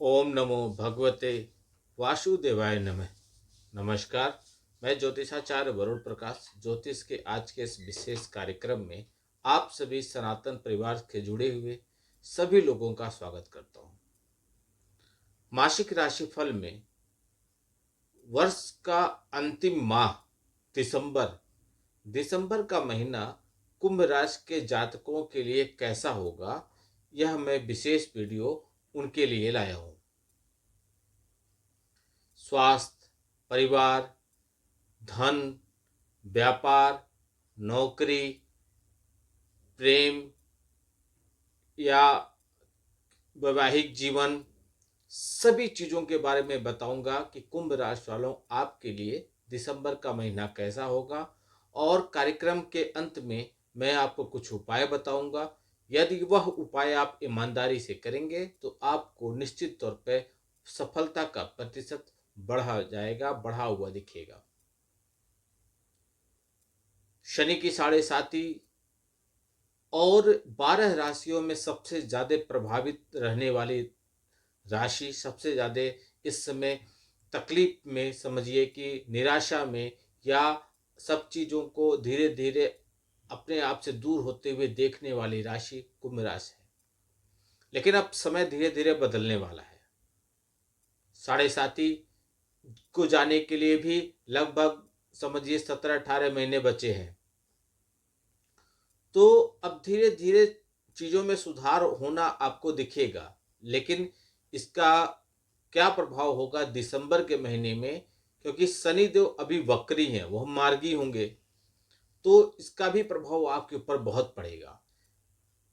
ओम नमो भगवते वासुदेवाय नमः। नमस्कार। मैं ज्योतिषाचार्य वरुण प्रकाश ज्योतिष के आज के इस विशेष कार्यक्रम में आप सभी सनातन परिवार के जुड़े हुए सभी लोगों का स्वागत करता हूं। मासिक राशिफल में वर्ष का अंतिम माह दिसंबर दिसंबर का महीना कुंभ राशि के जातकों के लिए कैसा होगा, यह मैं विशेष वीडियो उनके लिए लाया हूं। स्वास्थ्य, परिवार, धन, व्यापार, नौकरी, प्रेम या वैवाहिक जीवन, सभी चीज़ों के बारे में बताऊंगा कि कुंभ राशि वालों आपके लिए दिसंबर का महीना कैसा होगा। और कार्यक्रम के अंत में मैं आपको कुछ उपाय बताऊंगा। यदि वह उपाय आप ईमानदारी से करेंगे तो आपको निश्चित तौर पर सफलता का प्रतिशत बढ़ा जाएगा, बढ़ा हुआ दिखेगा। शनि की साढ़े साती और 12 राशियों में सबसे ज़्यादा प्रभावित रहने वाली राशि, सबसे ज़्यादा इस समय तकलीफ में, समझिए कि निराशा में, या सब चीज़ों को धीरे धीरे अपने आप से दूर होते हुए देखने वाली राशि कुंभ राशि है। लेकिन अब समय धीरे धीरे बदलने वाला है। साढ़े साती को जाने के लिए भी लगभग समझिए 17-18 महीने बचे हैं। तो अब धीरे धीरे चीज़ों में सुधार होना आपको दिखेगा। लेकिन इसका क्या प्रभाव होगा दिसंबर के महीने में, क्योंकि शनिदेव अभी वक्री हैं, वह मार्गी होंगे, तो इसका भी प्रभाव आपके ऊपर बहुत पड़ेगा।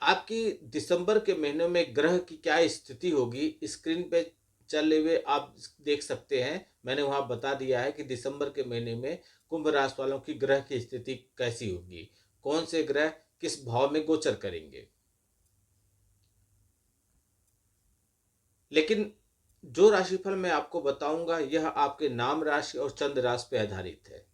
आपकी दिसंबर के महीने में ग्रह की क्या स्थिति होगी, स्क्रीन पे चले हुए आप देख सकते हैं। मैंने वहां बता दिया है कि दिसंबर के महीने में कुंभ राशि वालों की ग्रह की स्थिति कैसी होगी, कौन से ग्रह किस भाव में गोचर करेंगे। लेकिन जो राशिफल मैं आपको बताऊंगा यह आपके नाम राशि और चंद्र राशि पर आधारित है।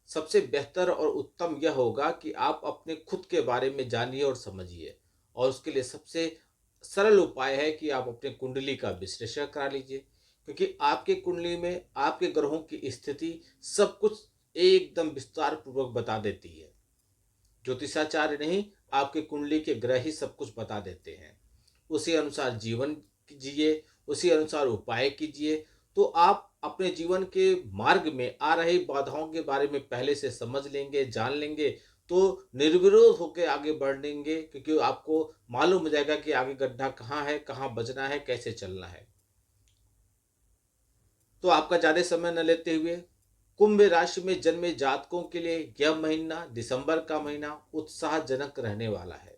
सबसे बेहतर और उत्तम यह होगा कि आप अपने खुद के बारे में जानिए और समझिए, और उसके लिए सबसे सरल उपाय है कि आप अपने कुंडली का विश्लेषण करा लीजिए, क्योंकि आपके कुंडली में आपके ग्रहों की स्थिति सब कुछ एकदम विस्तार पूर्वक बता देती है। ज्योतिषाचार्य नहीं, आपके कुंडली के ग्रह ही सब कुछ बता देते हैं। उसी अनुसार जीवन कीजिए, उसी अनुसार उपाय कीजिए, तो आप अपने जीवन के मार्ग में आ रही बाधाओं के बारे में पहले से समझ लेंगे, जान लेंगे, तो निर्विरोध होकर आगे बढ़ेंगे, क्योंकि आपको मालूम हो जाएगा कि आगे गड्ढा कहाँ है, कहाँ बचना है, कैसे चलना है। तो आपका ज़्यादा समय न लेते हुए कुंभ राशि में जन्मे जातकों के लिए यह महीना, दिसंबर का महीना उत्साहजनक रहने वाला है।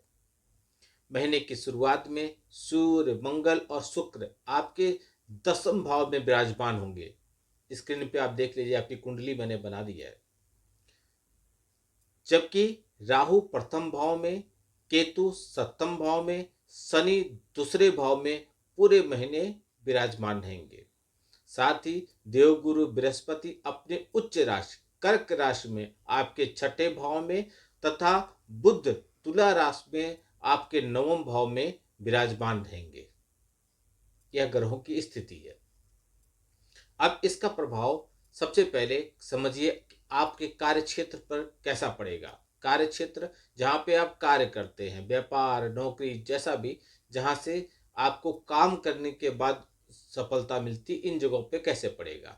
महीने की शुरुआत में सूर्य, मंगल और शुक्र आपके 10वें भाव में विराजमान होंगे। स्क्रीन पे आप देख लीजिए, आपकी कुंडली मैंने बना दी है। जबकि राहु प्रथम भाव में, केतु 7वें भाव में, शनि दूसरे भाव में पूरे महीने विराजमान रहेंगे। साथ ही देवगुरु बृहस्पति अपने उच्च राशि कर्क राशि में आपके 6ठे भाव में, तथा बुध तुला राशि में आपके 9वें भाव में विराजमान रहेंगे। यह ग्रहों की स्थिति है। अब इसका प्रभाव सबसे पहले समझिए कि आपके कार्य क्षेत्र पर कैसा पड़ेगा। कार्य क्षेत्र जहाँ पे आप कार्य करते हैं, व्यापार, नौकरी, जैसा भी, जहाँ से आपको काम करने के बाद सफलता मिलती, इन जगहों पे कैसे पड़ेगा।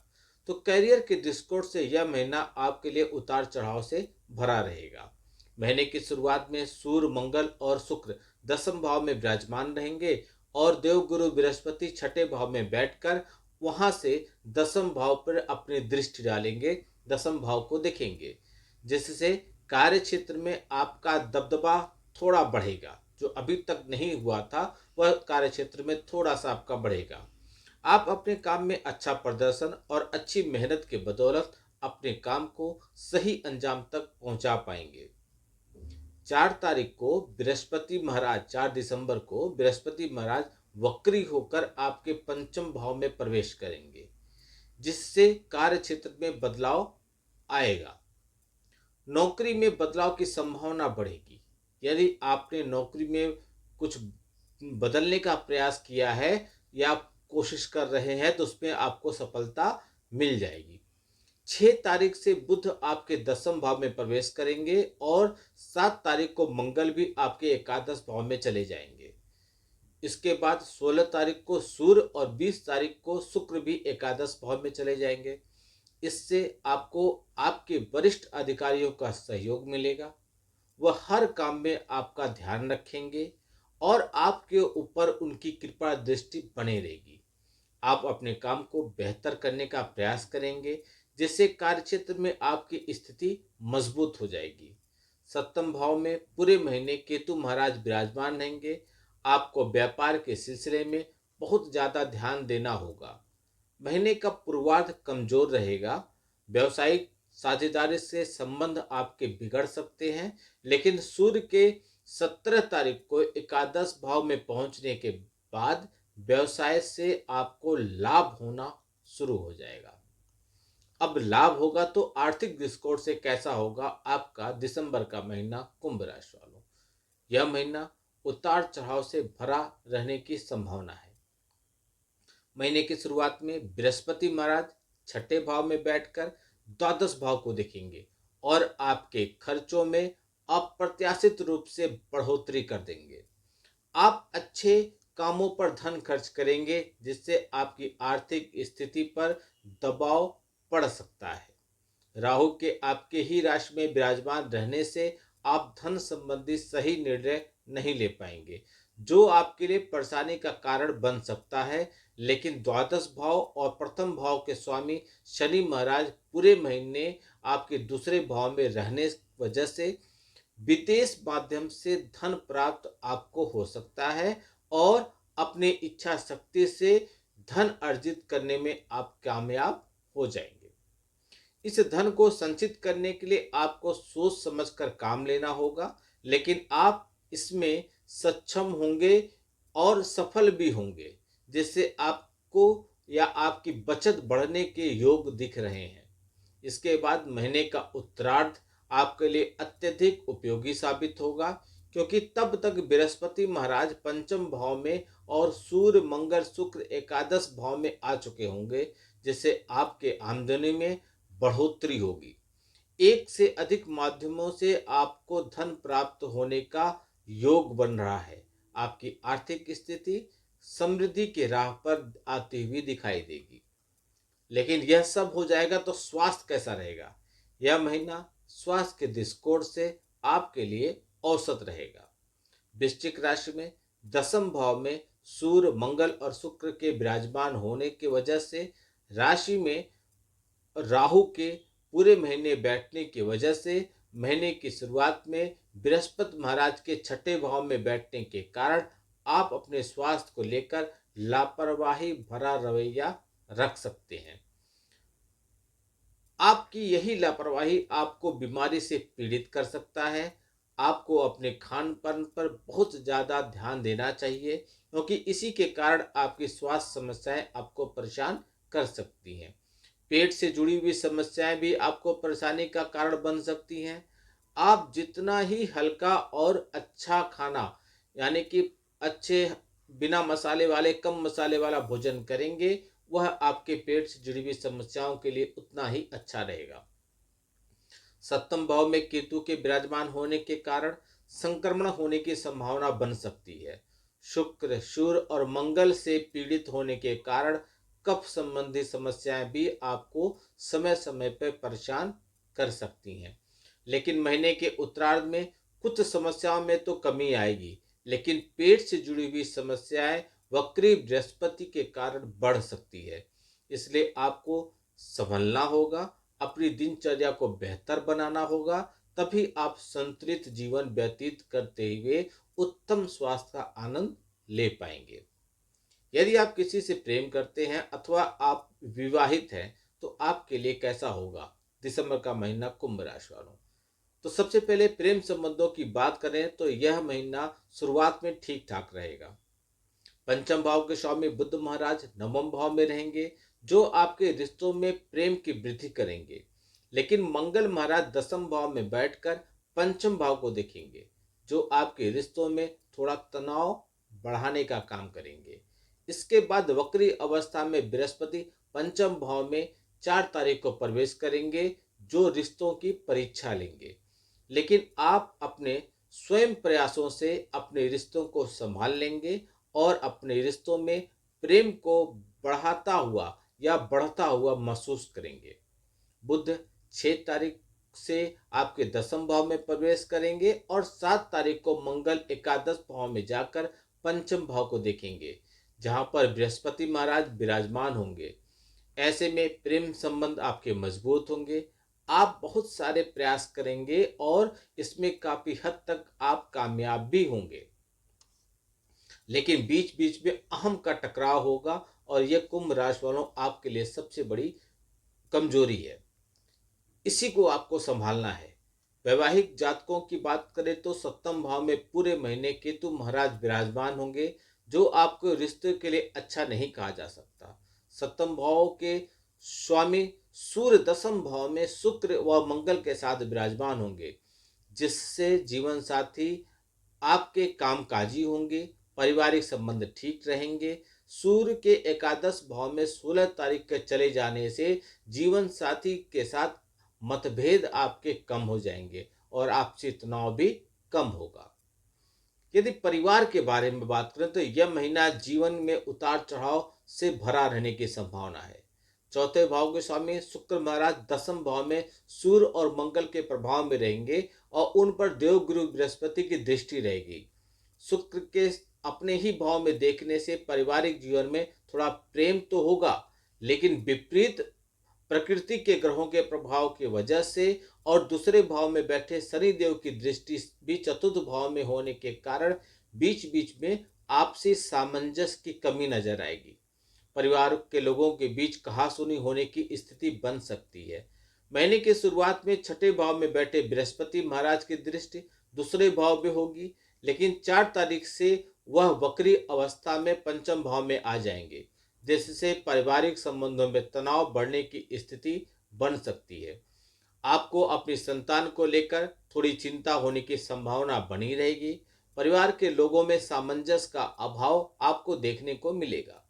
तो करियर के दृष्टिकोण से यह महीना आपके लिए उतार चढ़ाव से भरा रहेगा। महीने की शुरुआत में सूर्य, मंगल और शुक्र 10वें भाव में विराजमान रहेंगे, और देवगुरु बृहस्पति 6ठे भाव में बैठकर वहां से 10वें भाव पर अपनी दृष्टि डालेंगे, 10वें भाव को देखेंगे, जिससे कार्य क्षेत्र में आपका दबदबा थोड़ा बढ़ेगा। जो अभी तक नहीं हुआ था वह कार्य क्षेत्र में थोड़ा सा आपका बढ़ेगा। आप अपने काम में अच्छा प्रदर्शन और अच्छी मेहनत के बदौलत अपने काम को सही अंजाम तक पहुंचा पाएंगे। 4 तारीख को बृहस्पति महाराज, 4 दिसंबर को बृहस्पति महाराज वक्री होकर आपके 5वें भाव में प्रवेश करेंगे, जिससे कार्य क्षेत्र में बदलाव आएगा। नौकरी में बदलाव की संभावना बढ़ेगी। यदि आपने नौकरी में कुछ बदलने का प्रयास किया है, या कोशिश कर रहे हैं तो उसमें आपको सफलता मिल जाएगी। 6 तारीख से बुध आपके 10वें भाव में प्रवेश करेंगे और 7 तारीख को मंगल भी आपके एकादश भाव में चले जाएंगे। इसके बाद 16 तारीख को सूर्य और 20 तारीख को शुक्र भी एकादश भाव में चले जाएंगे। इससे आपको आपके वरिष्ठ अधिकारियों का सहयोग मिलेगा। वह हर काम में आपका ध्यान रखेंगे और आपके ऊपर उनकी कृपा दृष्टि बनी रहेगी। आप अपने काम को बेहतर करने का प्रयास करेंगे, जिससे कार्यक्षेत्र में आपकी स्थिति मजबूत हो जाएगी। 7वें भाव में पूरे महीने केतु महाराज विराजमान रहेंगे। आपको व्यापार के सिलसिले में बहुत ज़्यादा ध्यान देना होगा। महीने का पूर्वार्ध कमजोर रहेगा। व्यवसायिक साझेदारी से संबंध आपके बिगड़ सकते हैं, लेकिन सूर्य के 17 तारीख को एकादश भाव में पहुंचने के बाद व्यवसाय से आपको लाभ होना शुरू हो जाएगा। अब लाभ होगा तो आर्थिक दृष्टिकोण से कैसा होगा आपका दिसंबर का महीना कुंभ राशि वालों। यह महीना उतार चढ़ाव से भरा रहने की संभावना है। महीने की शुरुआत में बृहस्पति महाराज 6 भाव में बैठकर द्वादश भाव को देखेंगे और आपके खर्चों में अप्रत्याशित रूप से बढ़ोतरी कर देंगे। आप अच्छे कामों पर धन खर्च करेंगे, जिससे आपकी आर्थिक स्थिति पर दबाव पड़ सकता है। राहु के आपके ही राशि में विराजमान रहने से आप धन संबंधी सही निर्णय नहीं ले पाएंगे, जो आपके लिए परेशानी का कारण बन सकता है। लेकिन द्वादश भाव और प्रथम भाव के स्वामी शनि महाराज पूरे महीने आपके दूसरे भाव में रहने की वजह से विदेश माध्यम से धन प्राप्त आपको हो सकता है और अपने इच्छा शक्ति से धन अर्जित करने में आप कामयाब हो जाएंगे। इस धन को संचित करने के लिए आपको सोच समझकर काम लेना होगा, लेकिन आप इसमें सक्षम होंगे और सफल भी होंगे, जिससे आपको या आपकी बचत बढ़ने के योग दिख रहे हैं। इसके बाद महीने का उत्तरार्ध आपके लिए अत्यधिक उपयोगी साबित होगा, क्योंकि तब तक बृहस्पति महाराज 5वें भाव में और सूर्य मंगल शुक्र एकादश भाव में आ चुके होंगे, जिससे आपके आमदनी में बढ़ोतरी होगी। एक से अधिक माध्यमों से आपको धन प्राप्त होने का योग बन रहा है। आपकी आर्थिक स्थिति समृद्धि के राह पर आती हुई दिखाई देगी। लेकिन यह सब हो जाएगा तो स्वास्थ्य कैसा रहेगा? यह महीना स्वास्थ्य के दृष्टिकोण से आपके लिए औसत रहेगा। वृश्चिक राशि में 10वें भाव में सूर्य मंगल और शुक्र के विराजमान होने की वजह से राशि में राहु के पूरे महीने बैठने की वजह से महीने की शुरुआत में बृहस्पति महाराज के 6 भाव में बैठने के कारण आप अपने स्वास्थ्य को लेकर लापरवाही भरा रवैया रख सकते हैं। आपकी यही लापरवाही आपको बीमारी से पीड़ित कर सकता है। आपको अपने खान पान पर बहुत ज़्यादा ध्यान देना चाहिए, क्योंकि इसी के कारण आपकी स्वास्थ्य समस्याएं आपको परेशान कर सकती हैं। पेट से जुड़ी हुई समस्याएं भी आपको परेशानी का कारण बन सकती हैं। आप जितना ही हल्का और अच्छा खाना यानी कि अच्छे बिना मसाले वाले कम मसाले वाला भोजन करेंगे, वह आपके पेट से जुड़ी हुई समस्याओं के लिए उतना ही अच्छा रहेगा। 7वें भाव में केतु के विराजमान होने के कारण संक्रमण होने की संभावना बन सकती है। शुक्र सूर्य और मंगल से पीड़ित होने के कारण कफ संबंधी समस्याएं भी आपको समय समय पर परेशान कर सकती हैं। लेकिन महीने के उत्तरार्ध में कुछ समस्याओं में तो कमी आएगी, लेकिन पेट से जुड़ी हुई समस्याएं वक्री बृहस्पति के कारण बढ़ सकती है। इसलिए आपको संभलना होगा, अपनी दिनचर्या को बेहतर बनाना होगा, तभी आप संतुलित जीवन व्यतीत करते हुए उत्तम स्वास्थ्य का आनंद ले पाएंगे। यदि आप किसी से प्रेम करते हैं अथवा आप विवाहित हैं तो आपके लिए कैसा होगा दिसंबर का महीना कुंभ राशि वालों? तो सबसे पहले प्रेम संबंधों की बात करें तो यह महीना शुरुआत में ठीक ठाक रहेगा। 5वें भाव के स्वामी बुध महाराज 9वें भाव में रहेंगे, जो आपके रिश्तों में प्रेम की वृद्धि करेंगे। लेकिन मंगल महाराज 10वें भाव में बैठकर 5वें भाव को देखेंगे, जो आपके रिश्तों में थोड़ा तनाव बढ़ाने का काम करेंगे। इसके बाद वक्री अवस्था में बृहस्पति पंचम भाव में 4 तारीख को प्रवेश करेंगे, जो रिश्तों की परीक्षा लेंगे। लेकिन आप अपने स्वयं प्रयासों से अपने रिश्तों को संभाल लेंगे और अपने रिश्तों में प्रेम को बढ़ाता हुआ या बढ़ता हुआ महसूस करेंगे। बुध 6 तारीख से आपके 10म भाव में प्रवेश करेंगे और 7 तारीख को मंगल एकादश भाव में जाकर पंचम भाव को देखेंगे, जहां पर बृहस्पति महाराज विराजमान होंगे। ऐसे में प्रेम संबंध आपके मजबूत होंगे। आप बहुत सारे प्रयास करेंगे और इसमें काफी हद तक आप कामयाब भी होंगे। लेकिन बीच बीच में अहम का टकराव होगा और यह कुंभ राशि वालों आपके लिए सबसे बड़ी कमजोरी है। इसी को आपको संभालना है। वैवाहिक जातकों की बात करें तो 7म भाव में पूरे महीने केतु महाराज विराजमान होंगे, जो आपको रिश्ते के लिए अच्छा नहीं कहा जा सकता। 7म भाव के स्वामी सूर्य 10म भाव में शुक्र व मंगल के साथ विराजमान होंगे, जिससे जीवन साथी आपके कामकाजी होंगे, पारिवारिक संबंध ठीक रहेंगे। सूर्य के एकादश भाव में 16 तारीख के चले जाने से जीवन साथी के साथ मतभेद आपके कम हो जाएंगे और आपसी तनाव भी कम होगा। यदि परिवार के बारे में बात करें तो यह महीना जीवन में उतार चढ़ाव से भरा रहने की संभावना है। चौथे भाव के स्वामी शुक्र महाराज 10म भाव में सूर्य और मंगल के प्रभाव में रहेंगे और उन पर देवगुरु बृहस्पति की दृष्टि रहेगी। शुक्र के अपने ही भाव में देखने से पारिवारिक जीवन में थोड़ा प्रेम तो होगा, लेकिन विपरीत प्रकृति के ग्रहों के प्रभाव की वजह से और दूसरे भाव में बैठे शनि देव की दृष्टि भी चतुर्थ भाव में होने के कारण बीच बीच में आपसी सामंजस्य की कमी नजर आएगी। परिवार के लोगों के बीच कहासुनी होने की स्थिति बन सकती है। महीने की शुरुआत में 6 भाव में बैठे बृहस्पति महाराज की दृष्टि दूसरे भाव में होगी, लेकिन 4 तारीख से वह वक्री अवस्था में पंचम भाव में आ जाएंगे, जिससे पारिवारिक संबंधों में तनाव बढ़ने की स्थिति बन सकती है। आपको अपनी संतान को लेकर थोड़ी चिंता होने की संभावना बनी रहेगी। परिवार के लोगों में सामंजस्य का अभाव आपको देखने को मिलेगा,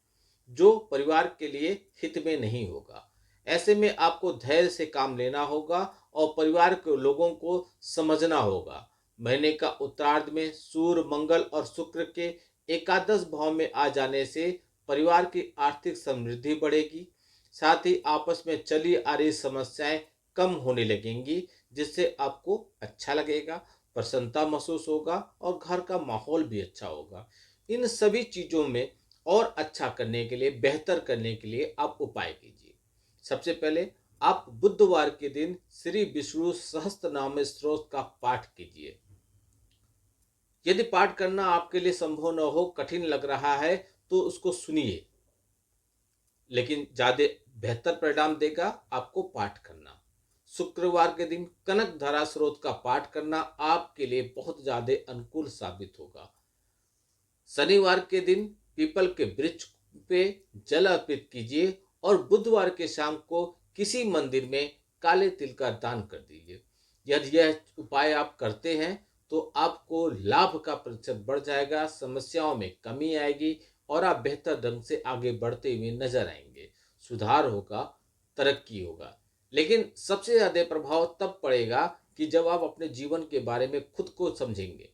जो परिवार के लिए हित में नहीं होगा। ऐसे में आपको धैर्य से काम लेना होगा और परिवार के लोगों को समझना होगा। महीने का उत्तरार्ध में सूर्य मंगल और शुक्र के एकादश भाव में आ जाने से परिवार की आर्थिक समृद्धि बढ़ेगी। साथ ही आपस में चली आ रही समस्याएं कम होने लगेंगी, जिससे आपको अच्छा लगेगा, प्रसन्नता महसूस होगा और घर का माहौल भी अच्छा होगा। इन सभी चीजों में और अच्छा करने के लिए, बेहतर करने के लिए आप उपाय कीजिए। सबसे पहले आप बुधवार के दिन श्री विष्णु सहस्त्रनाम स्तोत्र का पाठ कीजिए। यदि पाठ करना आपके लिए संभव न हो, कठिन लग रहा है, तो उसको सुनिए, लेकिन ज्यादा बेहतर परिणाम देगा आपको पाठ करना। शुक्रवार के दिन कनक धारा स्रोत का पाठ करना आपके लिए बहुत ज्यादा अनुकूल साबित होगा। शनिवार के दिन पीपल के वृक्ष पे जल अर्पित कीजिए और बुधवार के शाम को किसी मंदिर में काले तिल का दान कर दीजिए। यदि यह उपाय आप करते हैं तो आपको लाभ का प्रतिशत बढ़ जाएगा, समस्याओं में कमी आएगी और आप बेहतर ढंग से आगे बढ़ते हुए नजर आएंगे। सुधार होगा, तरक्की होगा। लेकिन सबसे ज्यादा प्रभाव तब पड़ेगा कि जब आप अपने जीवन के बारे में खुद को समझेंगे,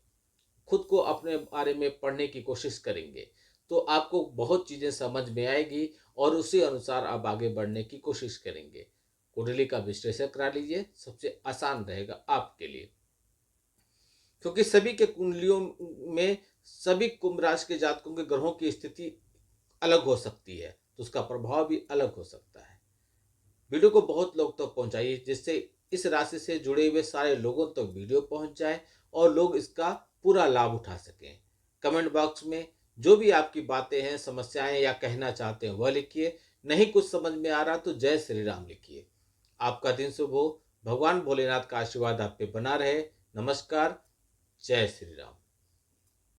खुद को अपने बारे में पढ़ने की कोशिश करेंगे, तो आपको बहुत चीजें समझ में आएगी और उसी अनुसार आप आगे बढ़ने की कोशिश करेंगे। कुंडली का विश्लेषण करा लीजिए, सबसे आसान रहेगा आपके लिए, क्योंकि सभी के कुंडलियों में सभी कुंभ राशि के जातकों के ग्रहों की स्थिति अलग हो सकती है, तो उसका प्रभाव भी अलग हो सकता है। वीडियो को बहुत लोग तक पहुंचाइए, जिससे इस राशि से जुड़े हुए सारे लोगों तक वीडियो पहुंच जाए और लोग इसका पूरा लाभ उठा सकें। कमेंट बॉक्स में जो भी आपकी बातें हैं, समस्याएं या कहना चाहते हैं वह लिखिए। नहीं कुछ समझ में आ रहा तो जय श्री राम लिखिए। आपका दिन शुभ हो। भगवान भोलेनाथ का आशीर्वाद आप पे बना रहे। नमस्कार। जय श्री राम।